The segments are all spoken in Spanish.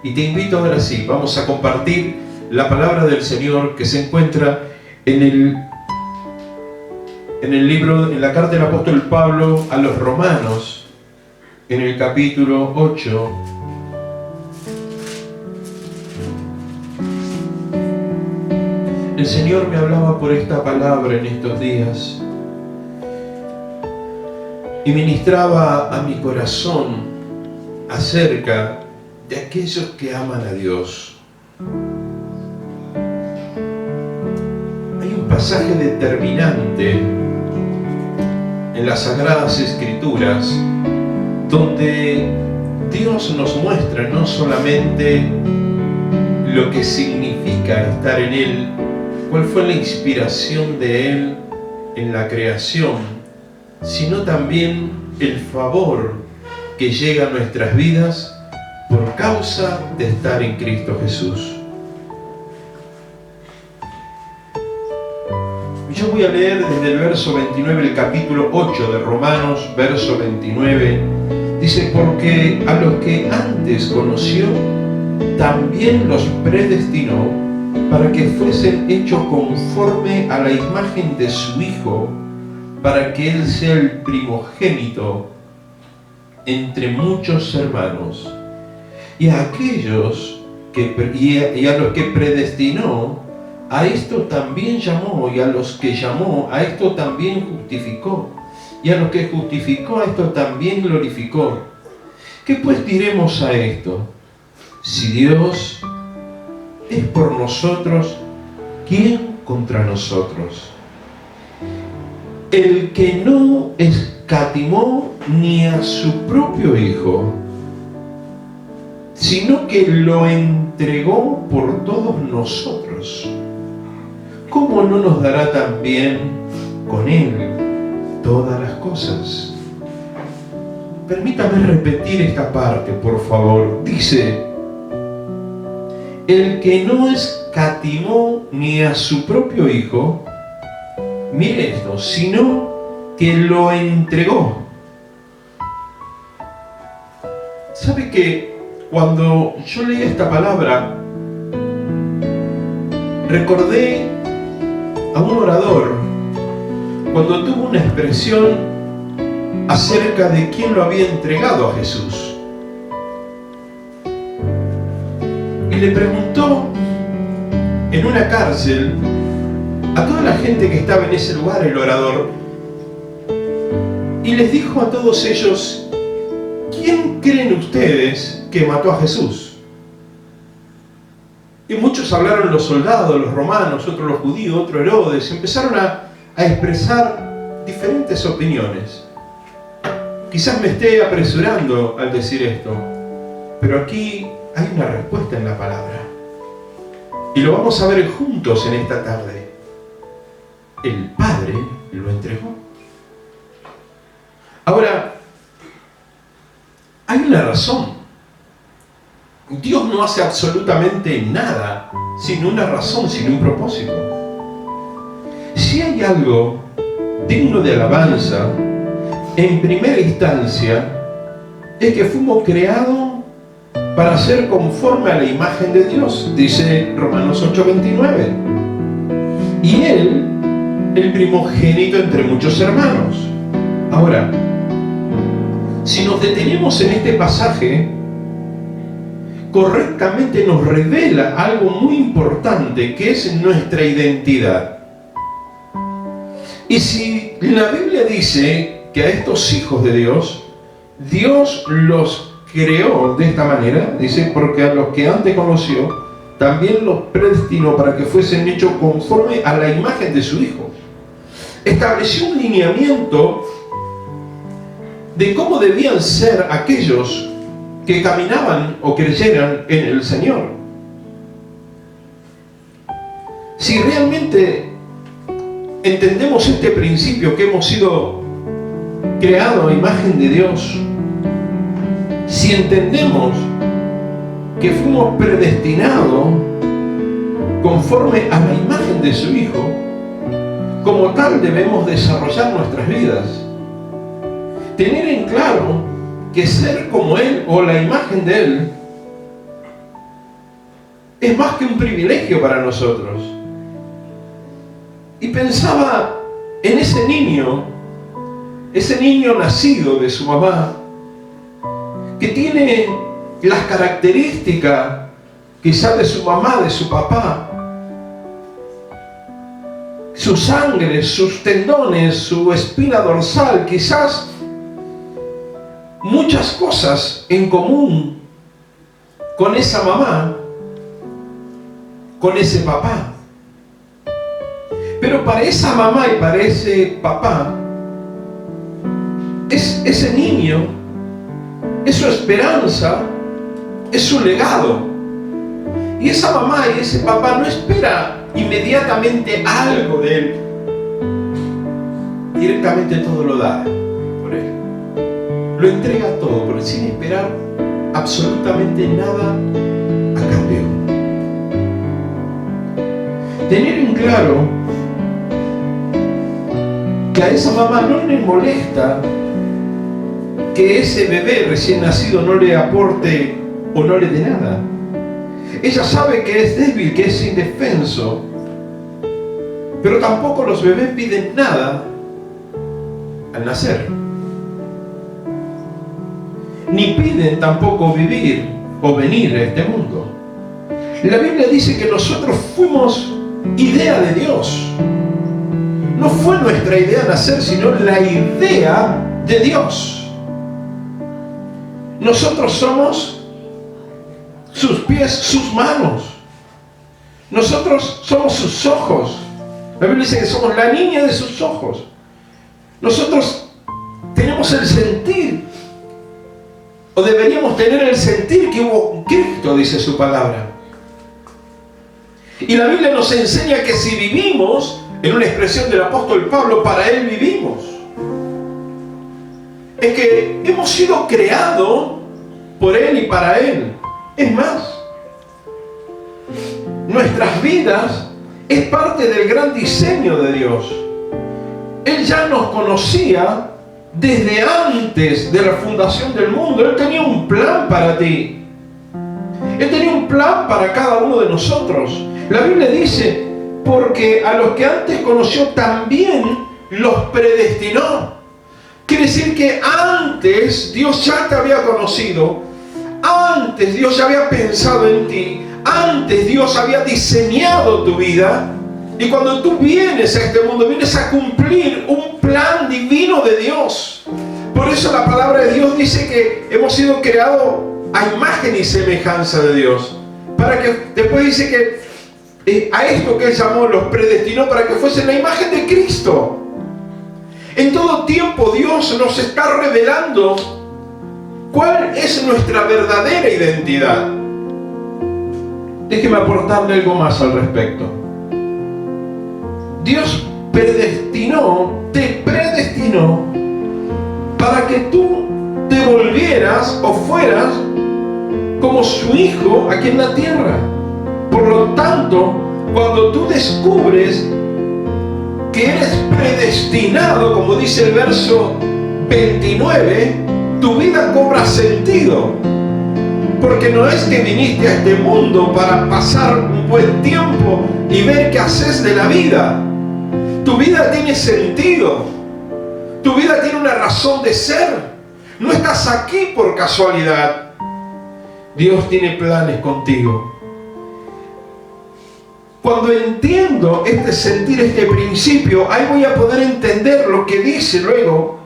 Y te invito ahora sí, vamos a compartir la palabra del Señor que se encuentra en el libro, en la carta del apóstol Pablo a los Romanos, en el capítulo 8. El Señor me hablaba por esta palabra en estos días y ministraba a mi corazón acerca de aquellos que aman a Dios. Hay un pasaje determinante en las Sagradas Escrituras donde Dios nos muestra no solamente lo que significa estar en Él, cuál fue la inspiración de Él en la creación, sino también el favor que llega a nuestras vidas por causa de estar en Cristo Jesús. Yo voy a leer desde el verso 29, el capítulo 8 de Romanos, verso 29. Dice: porque a los que antes conoció, también los predestinó para que fuesen hechos conforme a la imagen de su Hijo, para que Él sea el primogénito entre muchos hermanos. Y a aquellos y a los que predestinó, a esto también llamó, y a los que llamó, a esto también justificó, y a los que justificó, a esto también glorificó. ¿Qué pues diremos a esto? Si Dios es por nosotros, ¿quién contra nosotros? El que no escatimó ni a su propio Hijo, sino que lo entregó por todos nosotros, ¿cómo no nos dará también con Él todas las cosas? Permítame repetir esta parte, por favor. Dice: el que no escatimó ni a su propio Hijo, mire esto, sino que lo entregó. ¿Sabe que cuando yo leí esta palabra, recordé a un orador cuando tuvo una expresión acerca de quién lo había entregado a Jesús? Y le preguntó en una cárcel a toda la gente que estaba en ese lugar, el orador, y les dijo a todos ellos: ¿quién creen ustedes que mató a Jesús? Y muchos hablaron los soldados, los romanos, otros los judíos, otros Herodes, empezaron a expresar diferentes opiniones. Quizás me esté apresurando al decir esto, pero aquí hay una respuesta en la palabra. Y lo vamos a ver juntos en esta tarde. El Padre lo entregó. Ahora, hay una razón. Dios no hace absolutamente nada sin una razón, sin un propósito. Si hay algo digno de alabanza, en primera instancia, es que fuimos creados para ser conforme a la imagen de Dios, dice Romanos 8:29. Y Él, el primogénito entre muchos hermanos. Ahora, si nos detenemos en este pasaje, correctamente nos revela algo muy importante, que es nuestra identidad. Y si la Biblia dice que a estos hijos de Dios, Dios los creó de esta manera, dice: porque a los que antes conoció, también los predestinó para que fuesen hechos conforme a la imagen de su Hijo. Estableció un lineamiento de cómo debían ser aquellos que caminaban o creyeran en el Señor. Si realmente entendemos este principio, que hemos sido creados a imagen de Dios, si entendemos que fuimos predestinados conforme a la imagen de su Hijo, como tal debemos desarrollar nuestras vidas. Tener en claro que ser como Él o la imagen de Él es más que un privilegio para nosotros. Y pensaba en ese niño nacido de su mamá, que tiene las características quizás de su mamá, de su papá, su sangre, sus tendones, su espina dorsal, quizás muchas cosas en común con esa mamá, con ese papá. Pero para esa mamá y para ese papá, ese niño es su esperanza, es su legado. Y esa mamá y ese papá no espera inmediatamente algo de él. Directamente todo lo da por él. Lo entrega todo, pero sin esperar absolutamente nada a cambio. Tener en claro que a esa mamá no le molesta que ese bebé recién nacido no le aporte o no le dé nada. Ella sabe que es débil, que es indefenso, pero tampoco los bebés piden nada al nacer. Ni piden tampoco vivir o venir a este mundo. La Biblia dice que nosotros fuimos idea de Dios. No fue nuestra idea nacer, sino la idea de Dios. Nosotros somos sus pies, sus manos. Nosotros somos sus ojos. La Biblia dice que somos la niña de sus ojos. Nosotros tenemos el sentir, o deberíamos tener el sentir que hubo Cristo, dice su palabra. Y la Biblia nos enseña que si vivimos, en una expresión del apóstol Pablo, para Él vivimos. Es que hemos sido creados por Él y para Él. Es más, nuestras vidas es parte del gran diseño de Dios. Él ya nos conocía desde antes de la fundación del mundo. Él tenía un plan para ti. Él tenía un plan para cada uno de nosotros. La Biblia dice, porque a los que antes conoció también los predestinó. Quiere decir que antes Dios ya te había conocido. Antes Dios ya había pensado en ti. Antes Dios había diseñado tu vida. Y cuando tú vienes a este mundo, vienes a cumplir un plan divino de Dios. Por eso la palabra de Dios dice que hemos sido creados a imagen y semejanza de Dios. Para que después dice que a esto que Él llamó los predestinó para que fuesen la imagen de Cristo. En todo tiempo Dios nos está revelando cuál es nuestra verdadera identidad. Déjeme aportarle algo más al respecto. Dios te predestinó para que tú te volvieras o fueras como su hijo aquí en la tierra. Por lo tanto, cuando tú descubres que eres predestinado, como dice el verso 29, tu vida cobra sentido. Porque no es que viniste a este mundo para pasar un buen tiempo y ver qué haces de la vida. Tu vida tiene sentido. Tu vida tiene una razón de ser. No estás aquí por casualidad. Dios tiene planes contigo. Cuando entiendo este sentir, este principio, ahí voy a poder entender lo que dice luego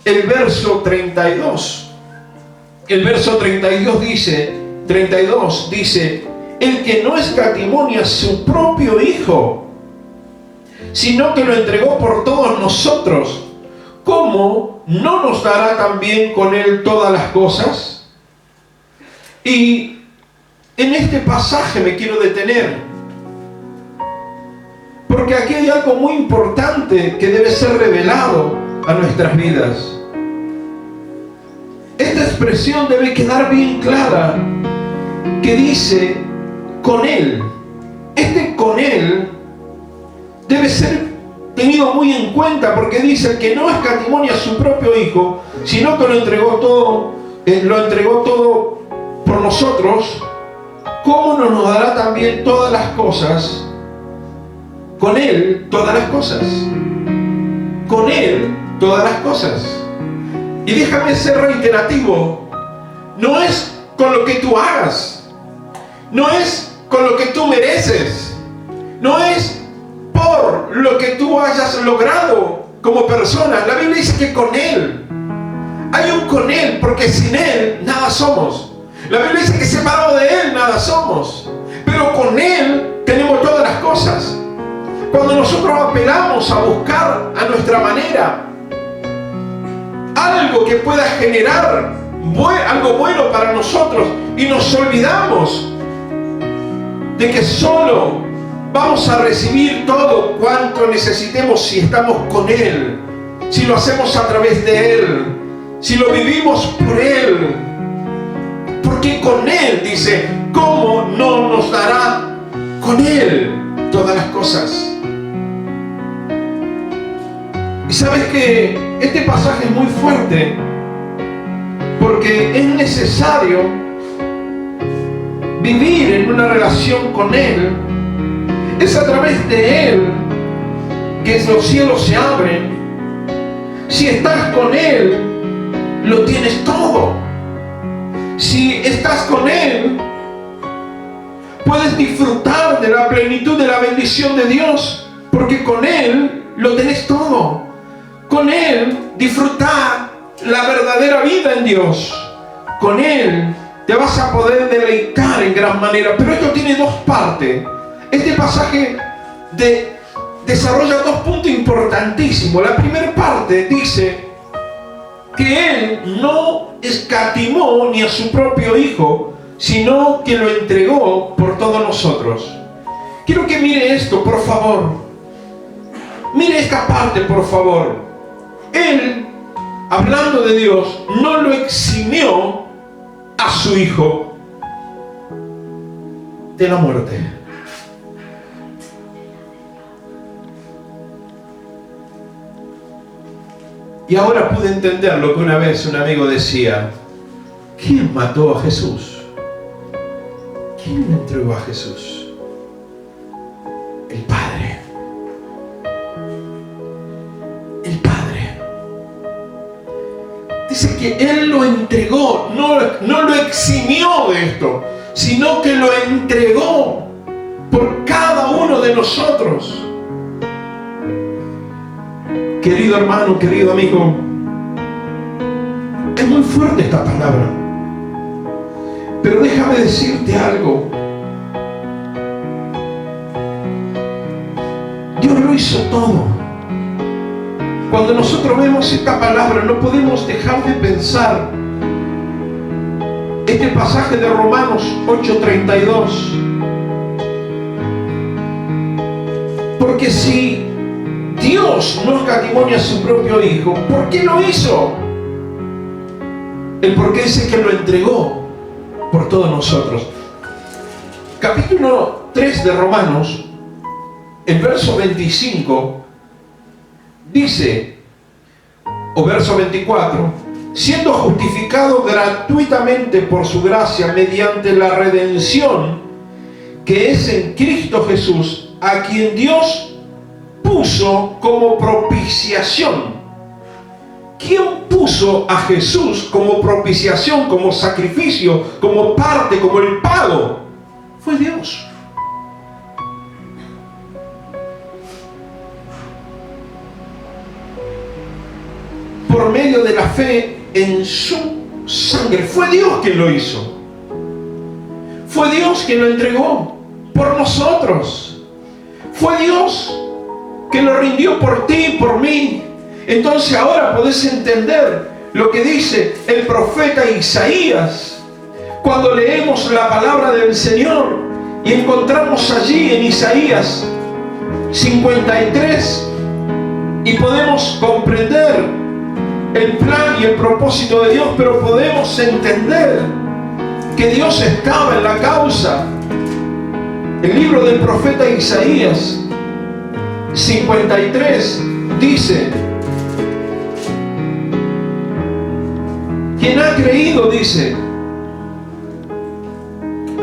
el verso 32. El verso 32 dice, el que no escatimonia a su propio Hijo, sino que lo entregó por todos nosotros, ¿cómo no nos dará también con Él todas las cosas? Y en este pasaje me quiero detener, porque aquí hay algo muy importante que debe ser revelado a nuestras vidas. Esta expresión debe quedar bien clara, que dice con Él. Este con Él debe ser tenido muy en cuenta, porque dice que no escatimonia a su propio Hijo, sino que lo entregó todo por nosotros. ¿cómo no nos dará también todas las cosas? Con Él, todas las cosas. Con Él, todas las cosas. Y déjame ser reiterativo. No es con lo que tú hagas. No es con lo que tú mereces. No es por lo que tú hayas logrado como persona. La Biblia dice que con Él. Hay un con Él, porque sin Él nada somos. La Biblia dice que separado de Él nada somos. Pero con Él tenemos todas las cosas. Cuando nosotros apelamos a buscar a nuestra manera algo que pueda generar algo bueno para nosotros, y nos olvidamos de que solo vamos a recibir todo cuanto necesitemos si estamos con Él, si lo hacemos a través de Él, si lo vivimos por Él. Porque con Él, dice, ¿cómo no nos dará con Él todas las cosas? Y sabes que este pasaje es muy fuerte, porque es necesario vivir en una relación con Él. Es a través de Él que los cielos se abren. Si estás con Él, lo tienes todo. Si estás con Él, puedes disfrutar de la plenitud de la bendición de Dios, porque con Él lo tenés todo. Con Él disfrutar la verdadera vida en Dios. Con Él te vas a poder deleitar en gran manera. Pero esto tiene dos partes. Este pasaje desarrolla dos puntos importantísimos. La primera parte dice que Él no escatimó ni a su propio Hijo, sino que lo entregó por todos nosotros. Quiero que mire esto, por favor. Mire esta parte, por favor. Él, hablando de Dios, no lo eximió a su Hijo de la muerte. Y ahora pude entender lo que una vez un amigo decía: ¿quién mató a Jesús? ¿Quién entregó a Jesús? El Padre. El Padre. Dice que Él lo entregó, no lo eximió de esto, sino que lo entregó por cada uno de nosotros. Querido hermano, querido amigo, es muy fuerte esta palabra, pero déjame decirte algo. Dios lo hizo todo. Cuando nosotros vemos esta palabra, no podemos dejar de pensar este pasaje de Romanos 8:32. Porque si Dios no escatimó a su propio Hijo, ¿por qué lo hizo? El porqué dice que lo entregó por todos nosotros. Capítulo 3 de Romanos, el verso 25, dice, o verso 24, siendo justificado gratuitamente por su gracia mediante la redención que es en Cristo Jesús, a quien Dios puso como propiciación. ¿Quién puso a Jesús como propiciación, como sacrificio, como parte, como el pago? Fue Dios. Por medio de la fe en su sangre. Fue Dios quien lo hizo. Fue Dios quien lo entregó por nosotros. Fue Dios que lo rindió por ti y por mí. Entonces ahora podés entender lo que dice el profeta Isaías cuando leemos la palabra del Señor y encontramos allí en Isaías 53 y podemos comprender el plan y el propósito de Dios, pero podemos entender que Dios estaba en la causa. El libro del profeta Isaías 53 dice: quien ha creído, dice,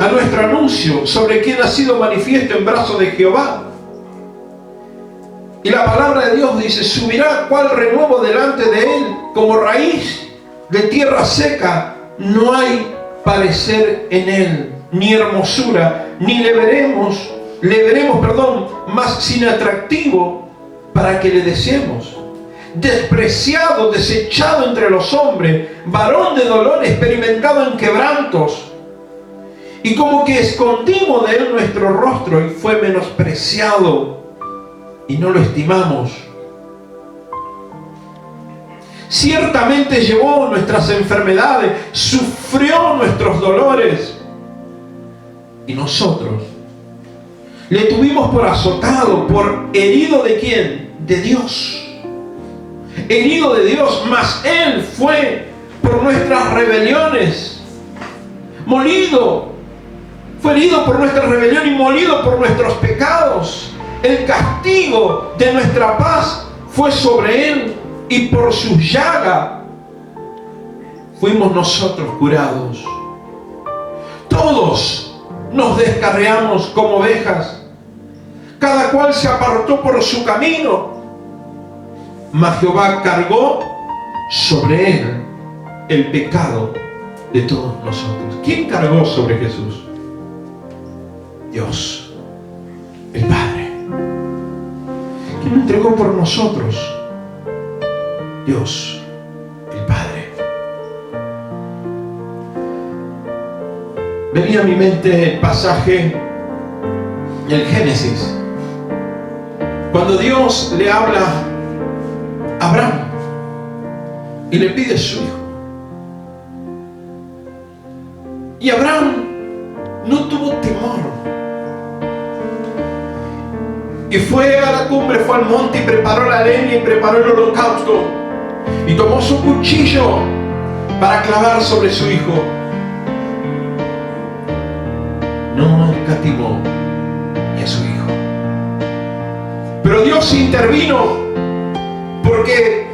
a nuestra nuestro anuncio sobre quien ha sido manifiesto en brazos de Jehová. Y la palabra de Dios dice, subirá cual renuevo delante de él, como raíz de tierra seca. No hay parecer en él, ni hermosura, ni le veremos, más sin atractivo para que le deseemos. Despreciado, desechado entre los hombres, varón de dolor, experimentado en quebrantos. Y como que escondimos de él nuestro rostro y fue menospreciado y no lo estimamos. Ciertamente llevó nuestras enfermedades, sufrió nuestros dolores. Y nosotros le tuvimos por azotado, por herido ¿de quién? De Dios. Herido de Dios, mas él fue por nuestras rebeliones. Molido. Fue herido por nuestra rebelión y molido por nuestros pecados. El castigo de nuestra paz fue sobre él, y por su llaga fuimos nosotros curados. Todos nos descarriamos como ovejas, cada cual se apartó por su camino, mas Jehová cargó sobre él el pecado de todos nosotros. ¿Quién cargó sobre Jesús? Dios, el Padre. ¿Quién lo entregó por nosotros? Dios, el Padre. Venía a mi mente el pasaje del Génesis, cuando Dios le habla a Abraham y le pide su hijo. Y Abraham no tuvo temor. Y fue a la cumbre, fue al monte y preparó la leña y preparó el holocausto. Y tomó su cuchillo para clavar sobre su hijo. No escatimó ni a su hijo. Pero Dios intervino porque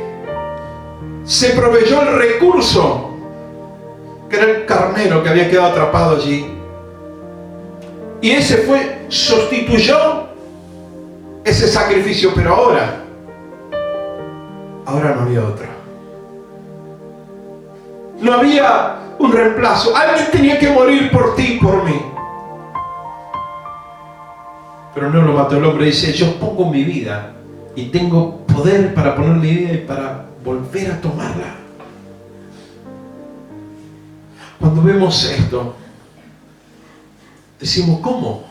se proveyó el recurso, que era el carnero que había quedado atrapado allí. Y ese sustituyó ese sacrificio, pero ahora no había otro. No había un reemplazo. Alguien tenía que morir por ti y por mí. Pero no lo mató el hombre. Dice, yo pongo mi vida y tengo poder para poner mi vida y para volver a tomarla. Cuando vemos esto, decimos, ¿cómo?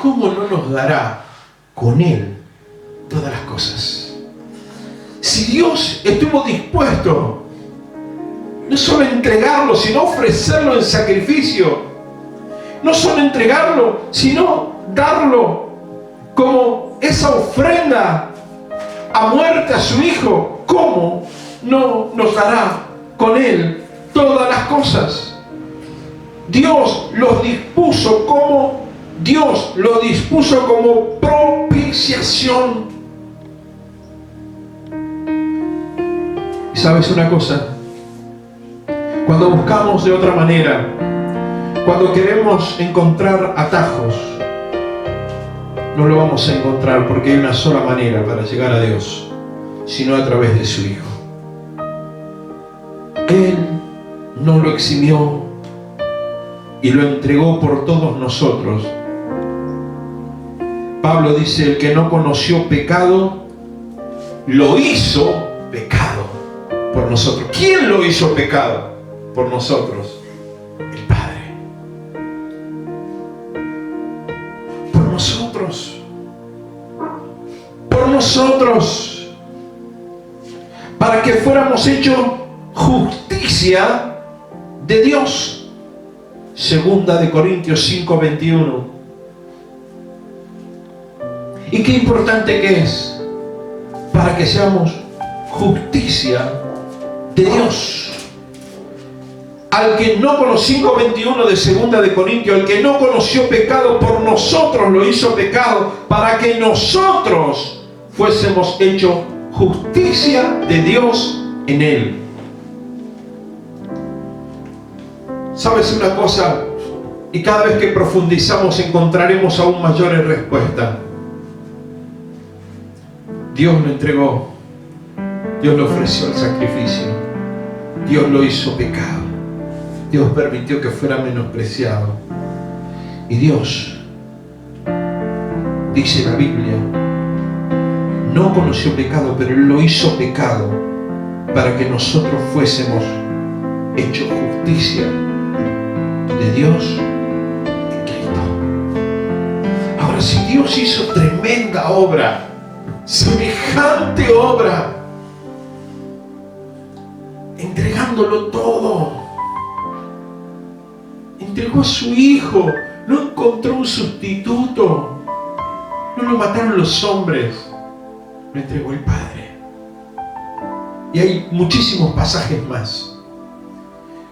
¿Cómo no nos dará con él todas las cosas? Si Dios estuvo dispuesto no solo a entregarlo, sino ofrecerlo en sacrificio, no solo entregarlo, sino darlo como esa ofrenda a muerte a su hijo, ¿cómo no nos dará con él todas las cosas? Dios lo dispuso como propiciación. ¿Y sabes una cosa? Cuando buscamos de otra manera, cuando queremos encontrar atajos, no lo vamos a encontrar, porque hay una sola manera para llegar a Dios, sino a través de su Hijo. Él no lo eximió y lo entregó por todos nosotros. Pablo dice, el que no conoció pecado, lo hizo pecado por nosotros. ¿Quién lo hizo pecado por nosotros? El Padre. Por nosotros. Por nosotros. Para que fuéramos hechos justicia de Dios. Segunda de Corintios 5:21. Y qué importante que es para que seamos justicia de Dios. Al que no conoció, 5:21 de segunda de Corintios, al que no conoció pecado, por nosotros lo hizo pecado, para que nosotros fuésemos hechos justicia de Dios en él. ¿Sabes una cosa? Y cada vez que profundizamos encontraremos aún mayores respuestas. Dios lo entregó. Dios lo ofreció al sacrificio. Dios lo hizo pecado. Dios permitió que fuera menospreciado. Y Dios, dice la Biblia, no conoció pecado, pero Él lo hizo pecado para que nosotros fuésemos hechos justicia de Dios en Cristo. Ahora, si Dios hizo tremenda obra, semejante obra, entregándolo todo, entregó a su Hijo, no encontró un sustituto, no lo mataron los hombres, lo entregó el Padre. Y hay muchísimos pasajes más.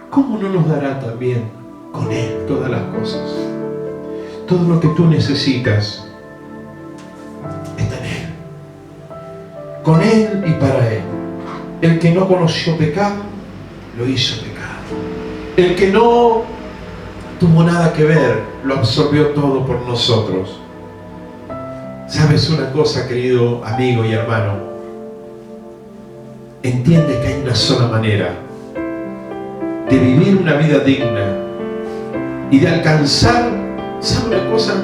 ¿Cómo no nos dará también con Él todas las cosas? Todo lo que tú necesitas está en Él. Con Él y para Él. El que no conoció pecado, lo hizo pecado. El que no tuvo nada que ver, lo absorbió todo por nosotros. ¿Sabes una cosa, querido amigo y hermano? Entiende que hay una sola manera de vivir una vida digna y de alcanzar, ¿sabes una cosa?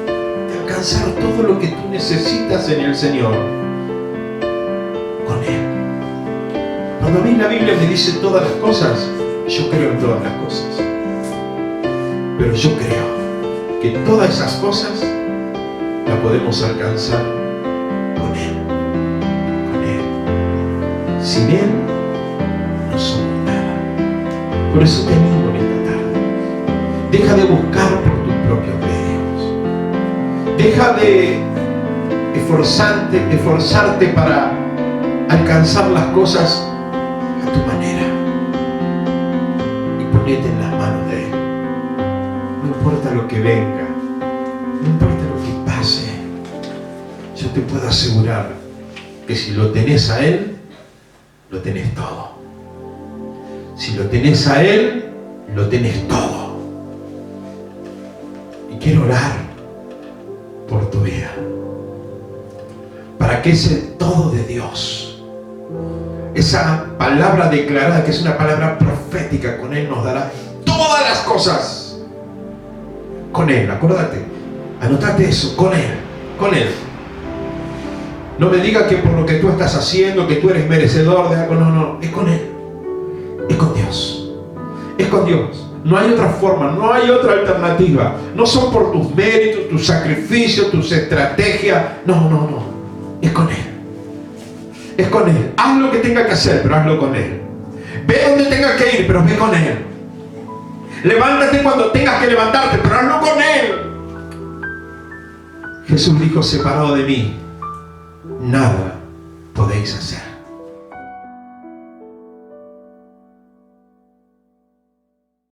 De alcanzar todo lo que tú necesitas en el Señor, con Él. Cuando a mí la Biblia me dice todas las cosas, yo creo en todas las cosas. Pero yo creo que todas esas cosas las podemos alcanzar con Él. Con Él. Sin Él no somos nada. Por eso te animo en esta tarde. Deja de buscar por tus propios medios. Deja de esforzarte para alcanzar las cosas a tu manera. Y ponete en las manos de Él. No importa lo que venga, no importa lo que pase, yo te puedo asegurar que si lo tenés a Él, lo tenés todo. Si lo tenés a Él, lo tenés todo. Y quiero orar por tu vida, para que ese todo de Dios, esa palabra declarada, que es una palabra profética, con Él nos dará todas las cosas. Con Él, acuérdate, anotate eso, con Él, con Él. No me digas que por lo que tú estás haciendo, que tú eres merecedor de algo, no, es con Él, es con Dios, es con Dios. No hay otra forma, no hay otra alternativa. No son por tus méritos, tus sacrificios, tus estrategias, no, es con Él. Es con Él. Haz lo que tenga que hacer, pero hazlo con Él. Ve donde tengas que ir, pero ve con Él. Levántate cuando tengas que levantarte, pero hazlo con Él. Jesús dijo, separado de mí, nada podéis hacer.